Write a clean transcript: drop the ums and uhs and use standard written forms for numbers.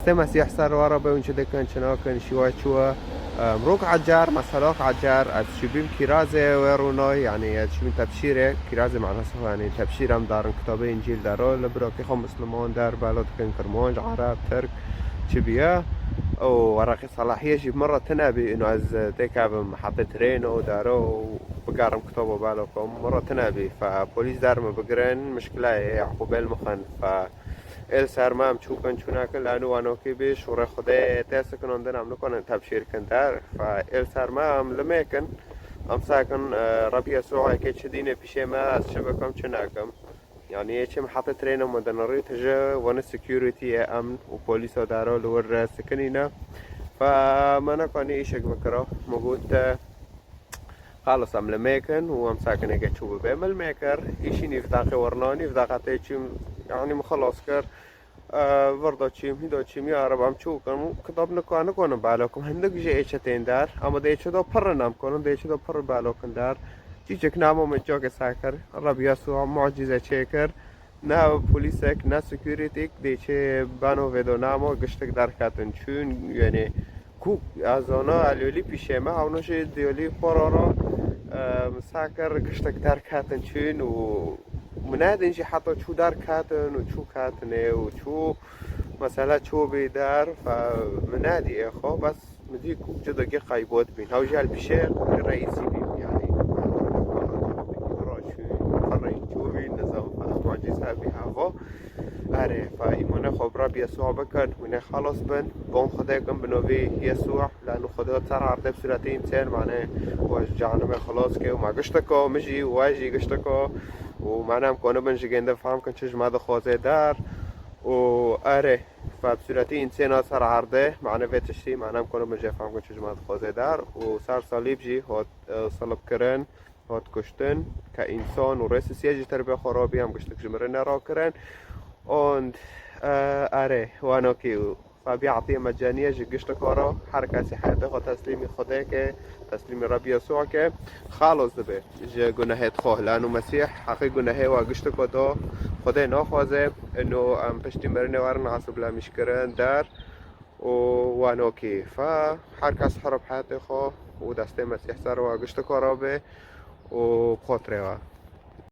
دسته مسیح سروارا به اونچه دکن چناکن شوای چوا مروك عجار مسلاك عجار از شبيم كرازة ويروناي يعني شبيم تبشيرة كرازة معناها سوا يعني تبشيرة مدارن كتابة إنجيل دارو لبروكي خو مسلمون دار بالوت كن كرمونج عرب ترك شبيه وورقي صلاحية شي مرة تنابي إنه از تيكاب محطة رينو دارو بقارم كتابه بالوكم مرة تنابي فبوليس دار ما بقرن مشكلة يعقوب المخن ف ال سرمام چوکن چونکن لانو وانوکی بیش ور خدا تاس کنن دنم نکنن تبشیر کن در فال سرمام لمکن ام ساكن ربي يسوع كي تشديني بشي ما از شبكم چناكم يعني ايش محطة ترينو مدنري تجا وانا سكيورتي امن وبوليس دارو لور سكنينا فما نكوني ايشك بكره موجود خالص ام لميكن وام ساكن هيك تشوف بيعمل ميكر ايشي نفداقي ورناني فداقتي يعني مخلص كر برضه تشيم هيدو تشيم يا رب عم شو كانوا كتاب نكون بالكم هندق جي ايشتين دار اما ديش دو بر نام كونن ديش دو بر بالكم دار جيجك نامو من جوك ساكر رب يسوع معجزة شكر نا بوليسك نا سكيورتيك ديش بانو فيدو نامو قشتك دار كاتن شون يعني كو ازانا اليولي بيشيما اونوش ديولي قرارا مساكر قشتك دار كاتن شون و منادن شي حتى شو دار كاتن وشو كاتنه وشو مثلا شو بيدار فمنادي يا اخو بس مديكو جدا كي قايبوت بين هاو جال بشير الرئيسي بين يعني فرج شو بين نظام معجزة بها خو اره فايمونه خبرة بيسوع بكر من خلاص بن بون خداكم بنوفي يسوع لانه خدا ترى عرض بسورة انسان معناه وجعنا ما خلاص كي وما قشتكو مجي واجي قشتكو ومعناه مكونه بنجي جنده فهم كن چش ماذا خوازه دار و اره فبصورة انسان صار عرضه معناه بيتشتي معناه مكونه بنجي فهم كن چش ماذا خوازه دار وصار صليب جي هات صلب كرن هات كشتن كإنسان ورئيس سياجي تربية خرابي هم قشتك جمرنا را كرن und آره وانا كيو فبيعطي مجانية جيشت كارا حركة سحاته خو تسليم خدا که تسليم رب يسوع که خلاص دبه جه گناهات خواه لانه مسيح حقي گناه و گشت کدا خدا ناخوازه انه ام پشتی مرنه ورن عصب لا مشكرن در و وانا كي فحركة سحرب حياته خو و دسته مسيح سر و گشت کارا به و بخاطره